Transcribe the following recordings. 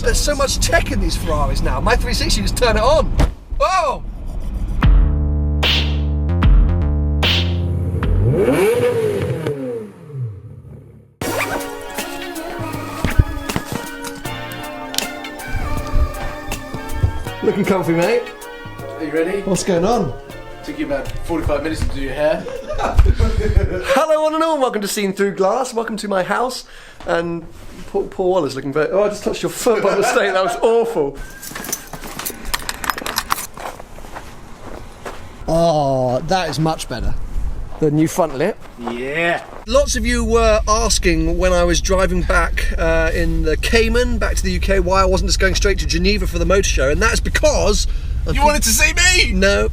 there's so much tech in these Ferraris now. My 360, just turn it on. Whoa! Looking comfy, mate. Are you ready? What's going on? Took you about 45 minutes to do your hair. Hello one and all, welcome to Seen Through Glass, welcome to my house. And Paul Waller's looking very... Oh, I just touched your foot by mistake, that was awful. Oh, that is much better. The new front lip. Yeah. Lots of you were asking when I was driving back in the Cayman, back to the UK, why I wasn't just going straight to Geneva for the motor show, and that's because... You wanted to see me? No,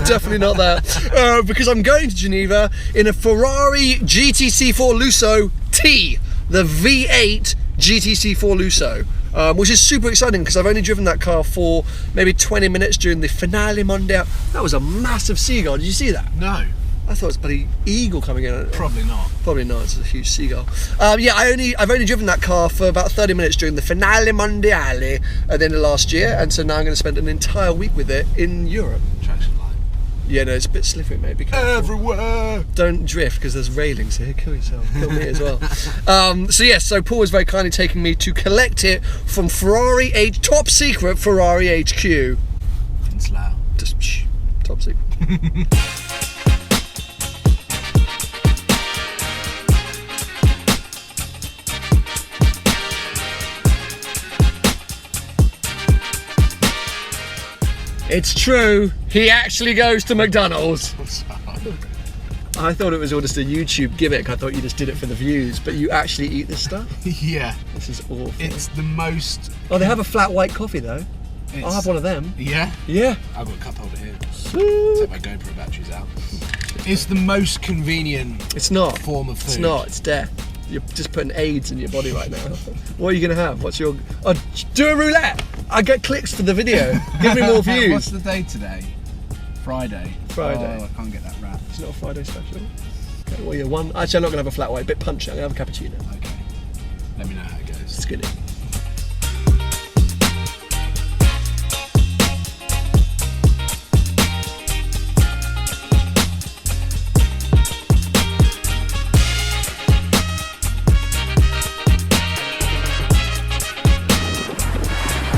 definitely not that. Because I'm going to Geneva in a Ferrari GTC4 Lusso T, the V8 GTC4 Lusso, which is super exciting because I've only driven that car for maybe 20 minutes during the Finale Mondiale. That was a massive seagull, did you see that? No. I thought it was a bloody eagle coming in. Probably not. Probably not, it's a huge seagull. Yeah, I've only driven that car for about 30 minutes during the Finale Mondiale at the end of last year, and so now I'm going to spend an entire week with it in Europe. Traction line. Yeah, no, it's a bit slippery, mate. Be careful. Everywhere! Don't drift, because there's railings here. Kill yourself. Kill me as well. So Paul was very kindly taking me to collect it from top secret Ferrari HQ. In Slough. Just shh, top secret. It's true, he actually goes to McDonald's. I thought it was all just a YouTube gimmick. I thought you just did it for the views, but you actually eat this stuff? Yeah. This is awful. It's the most... Oh, they have a flat white coffee though. I'll have one of them. Yeah? Yeah. I've got a cup holder here. Sweet. Take my GoPro batteries out. It's the most convenient form of food. It's not, it's death. You're just putting AIDS in your body right now. What are you going to have? What's your... Oh, do a roulette! I get clicks for the video. Give me more views. What's the day today? Friday. Friday. Oh, I can't get that wrap. It's not a Friday special. Okay, well, you're one. Actually, I'm not going to have a flat white. A bit punchy. I'm going to have a cappuccino. Okay. Let me know how it goes. Skinny.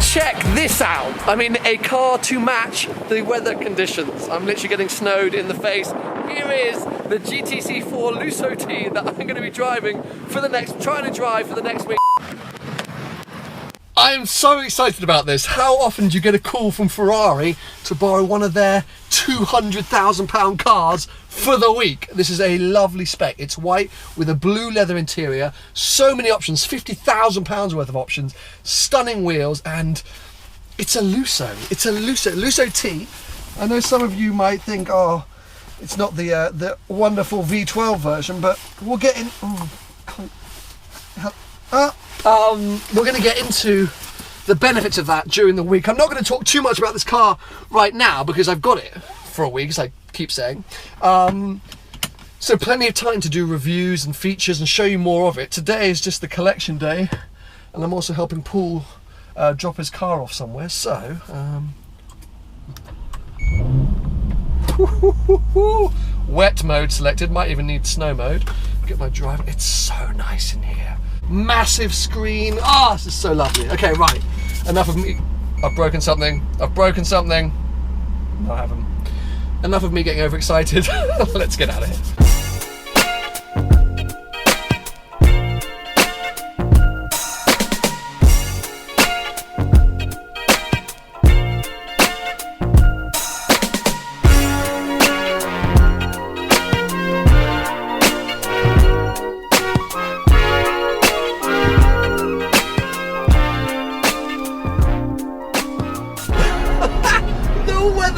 Check this out. I'm in a car to match the weather conditions. I'm literally getting snowed in the face. Here is the GTC4 Lusso T that I'm going to be trying to drive for the next week. I am so excited about this. How often do you get a call from Ferrari to borrow one of their £200,000 cars for the week? This is a lovely spec. It's white with a blue leather interior. So many options, £50,000 worth of options, stunning wheels, and it's a Lusso. It's a Lusso T. I know some of you might think, oh, it's not the wonderful V12 version, but we'll get in. We're going to get into the benefits of that during the week. I'm not going to talk too much about this car right now because I've got it for a week, as I keep saying. So plenty of time to do reviews and features and show you more of it. Today is just the collection day, and I'm also helping Paul drop his car off somewhere. So, wet mode selected. Might even need snow mode. Get my drive. It's so nice in here. Massive screen. Ah, this is so lovely. Okay, right. Enough of me. I've broken something. No, I haven't. Enough of me getting overexcited. Let's get out of here.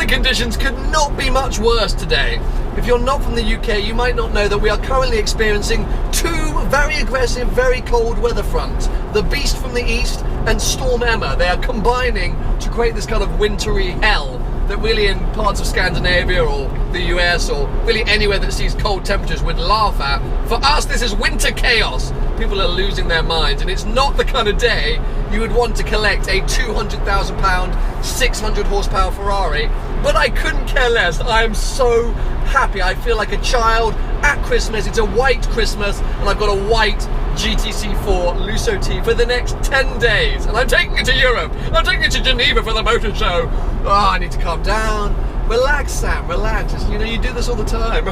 Conditions could not be much worse today. If you're not from the UK, you might not know that we are currently experiencing two very aggressive, very cold weather fronts. The Beast from the east and Storm Emma. They are combining to create this kind of wintry hell that really in parts of Scandinavia or the US or really anywhere that sees cold temperatures would laugh at. For us, this is winter chaos. People are losing their minds, and it's not the kind of day you would want to collect a £200,000, 600 horsepower Ferrari, but I couldn't care less. I am so happy. I feel like a child at Christmas. It's a white Christmas, and I've got a white GTC4 Lusso T for the next 10 days, and I'm taking it to Europe. I'm taking it to Geneva for the motor show. Oh, I need to calm down. Relax, Sam, relax. You know, you do this all the time.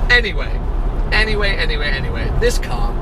Anyway, this car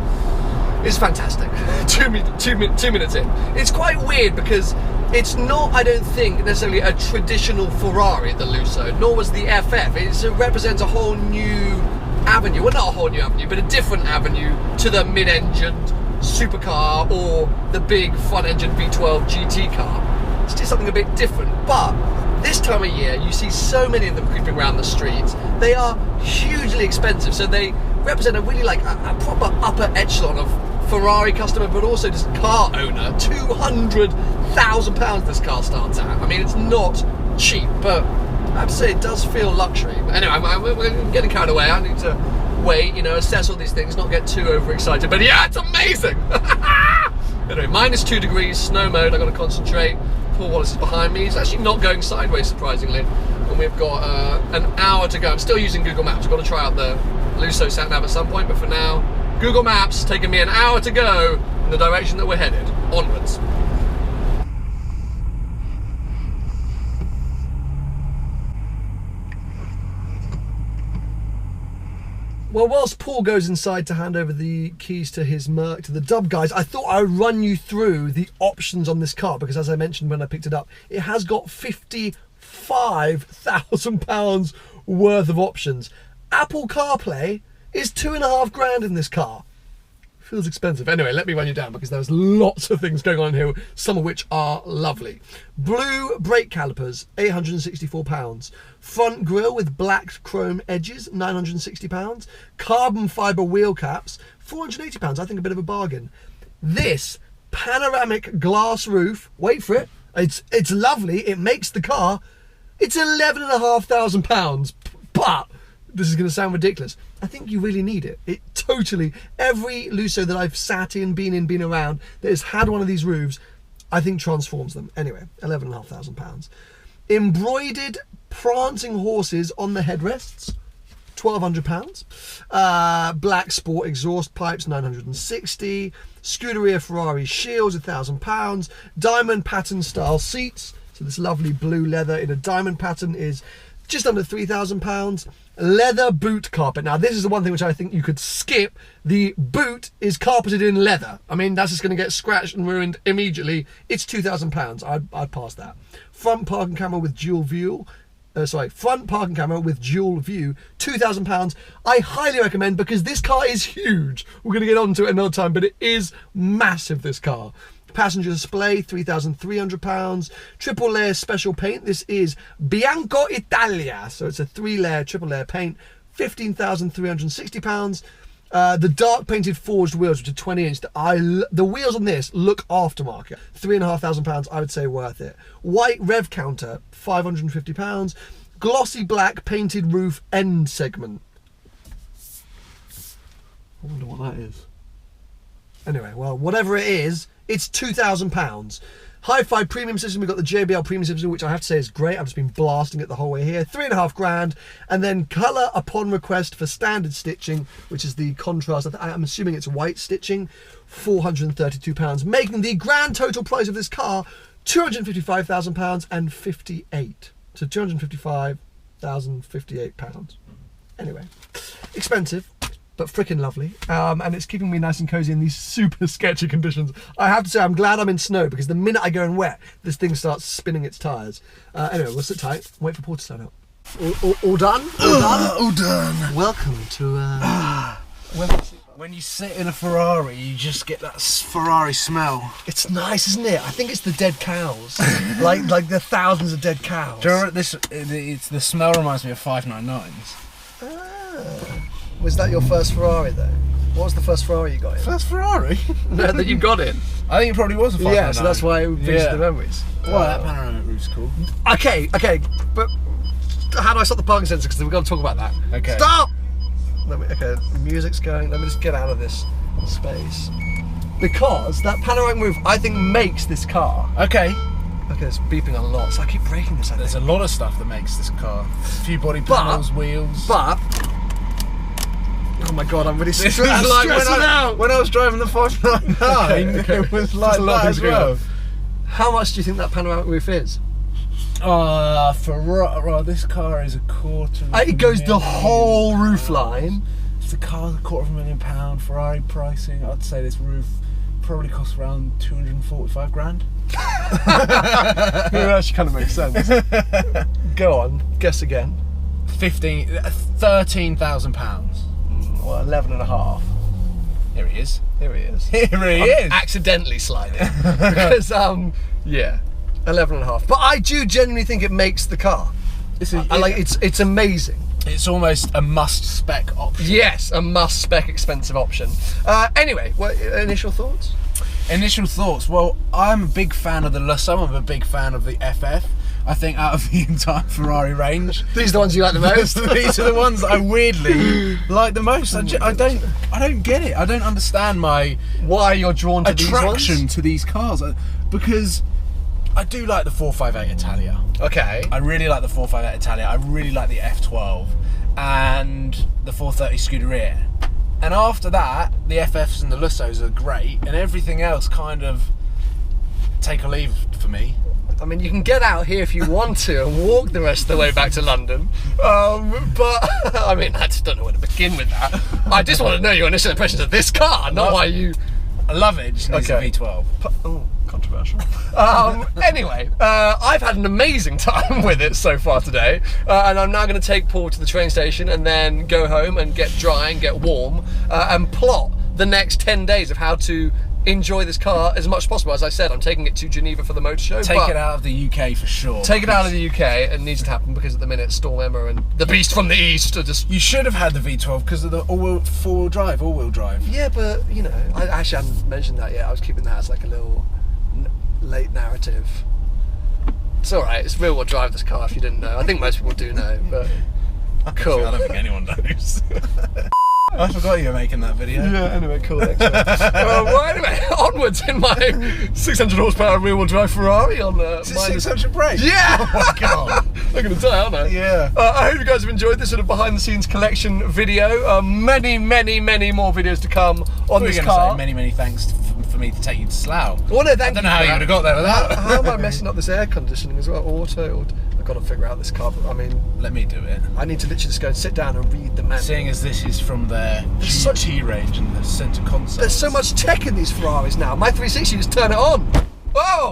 is fantastic. 2 minutes in. It's quite weird because it's not, I don't think, necessarily a traditional Ferrari, the Lusso, nor was the FF. It represents a whole new avenue. Well, not a whole new avenue, but a different avenue to the mid-engined supercar or the big front-engine V12 GT car. It's just something a bit different. But this time of year, you see so many of them creeping around the streets. They are hugely expensive, so they represent a really like a proper upper echelon of Ferrari customer, but also just car owner. £200,000 this car starts at. I mean, it's not cheap, but I have to say it does feel luxury. But anyway, we're getting carried away. I need to wait, you know, assess all these things, not get too overexcited. But yeah, it's amazing. Anyway, -2 degrees, snow mode. I've got to concentrate. Paul Wallace is behind me. He's actually not going sideways, surprisingly. And we've got an hour to go. I'm still using Google Maps. I've got to try out the Lusso sat nav at some point, but for now, Google Maps taking me an hour to go in the direction that we're headed. Onwards. Well, whilst Paul goes inside to hand over the keys to his Merc to the Dub guys, I thought I'd run you through the options on this car because, as I mentioned when I picked it up, it has got £55,000 worth of options. Apple CarPlay is £2.5 grand in this car. Feels expensive. Anyway, let me run you down because there's lots of things going on here, some of which are lovely. Blue brake calipers, £864. Front grille with black chrome edges, £960. Carbon fibre wheel caps, £480. I think a bit of a bargain. This panoramic glass roof, wait for it, it's lovely, it makes the car, it's £11,500, but this is going to sound ridiculous. I think you really need it. It totally, every Lusso that I've sat in, been around, that has had one of these roofs, I think transforms them. Anyway, £11,500. Embroidered prancing horses on the headrests, £1,200. Black sport exhaust pipes, £960. Scuderia Ferrari shields, £1,000. Diamond pattern style seats. So this lovely blue leather in a diamond pattern is just under £3,000. Leather boot carpet. Now this is the one thing which I think you could skip. The boot is carpeted in leather. I mean, that's just going to get scratched and ruined immediately. It's £2,000. I'd pass that. Front parking camera with dual view. Front parking camera with dual view, £2,000. I highly recommend because this car is huge. We're going to get onto it another time, but it is massive, this car. Passenger display, £3,300. Triple layer special paint. This is Bianco Italia. So it's a 3-layer, triple layer paint, £15,360. The dark painted forged wheels, which are 20-inch. The wheels on this look aftermarket. £3,500, I would say worth it. White rev counter, £550. Glossy black painted roof end segment. I wonder what that is. Anyway, well, whatever it is, it's £2,000. Hi-Fi premium system, we've got the JBL premium system, which I have to say is great. I've just been blasting it the whole way here. £3.5 grand. And then colour upon request for standard stitching, which is the contrast. I'm assuming it's white stitching, £432, making the grand total price of this car £255,000 and 58. So £255,058. Anyway, expensive, but freaking lovely, and it's keeping me nice and cozy in these super sketchy conditions. I have to say, I'm glad I'm in snow because the minute I go in wet, this thing starts spinning its tyres. Anyway, we'll sit tight, wait for Paul to start out. All done? All done? All done. Welcome to... When you sit in a Ferrari, you just get that Ferrari smell. It's nice, isn't it? I think it's the dead cows, like the thousands of dead cows. Do you know this? The smell reminds me of 599s. Was that your first Ferrari though? What was the first Ferrari you got in? First Ferrari? No, that you got in? I think it probably was a 599. Yeah, so that's why it brings the memories. Well, that panoramic roof's cool. Okay, but how do I stop the parking sensor? Because we've got to talk about that. Okay. Stop! Okay, the music's going. Let me just get out of this space. because that panoramic roof, I think, makes this car. Okay. Okay, it's beeping a lot, so I keep breaking this. There's a lot of stuff that makes this car. A few body panels, wheels. But oh my god, I'm really This stressing was like out. when I was driving the 599, Okay. it was like There's a lot that of as things going well. on. How much do you think that panoramic roof is? Ferrari, this car is It goes the whole roof line. If the car's £250,000 Ferrari pricing, I'd say this roof probably costs around 245 grand. That actually kind of makes sense. Go on, guess again. £13,000. Well, 11 and a half. Here he is. Here he is. Here he I'm is. accidentally sliding because yeah, 11 and a half. But I do genuinely think it makes the car. It's amazing. It's almost a must spec option. Yes, a must spec expensive option. Anyway, what initial thoughts? Initial thoughts. Well, I'm a big fan of the Lusso. I'm a big fan of the FF. I think out of the entire Ferrari range, These are the ones you like the most. these are the ones that I weirdly like the most. I don't get it. I don't understand my Why you're drawn to these attraction ones? to these cars, because I do like the 458 Italia. Okay. I really like the 458 Italia. I really like the F12 and the 430 Scuderia. And after that, the FFs and the Lussos are great, and everything else kind of take or leave for me. I mean, you can get out here if you want to and walk the rest of the way back to London. But, I mean, I just don't know where to begin with that. I just want to know your initial impressions of this car, not why you... I love it. It just needs Okay. a V12. Oh, controversial. Anyway, I've had an amazing time with it so far today, and I'm now going to take Paul to the train station and then go home and get dry and get warm and plot the next 10 days of how to enjoy this car as much as possible. As I said, I'm taking it to Geneva for the motor show. Take it out of the UK for sure. Take it out of the UK. It needs to happen because at the minute Storm Emma and the Beast from the East are just... You should have had the V12 because of the all-wheel drive. Yeah, but, you know, I actually hadn't mentioned that yet. I was keeping that as like a little late narrative. It's alright, it's rear-wheel drive, this car, if you didn't know. I think most people do know, but... Cool. I don't think anyone knows. I forgot you were making that video. Yeah, anyway, cool, excellent. Well, anyway, onwards in my 600 horsepower rear-wheel drive Ferrari on Is it 600 brake? Yeah! Oh my god. I'm going to die, aren't I? Yeah. I hope you guys have enjoyed this sort of behind-the-scenes collection video. Many more videos to come on this car. Say many thanks for me to take you to Slough. Well, no, thank I don't know how you would have got there without. How am I messing up this air conditioning as well? Auto. I've got to figure out this car. I mean, Let me do it. I need to literally just go and sit down and read the manual. Seeing as this is from their GT range and the centre console. There's so much tech in these Ferraris now. My 360, just turn it on. Oh!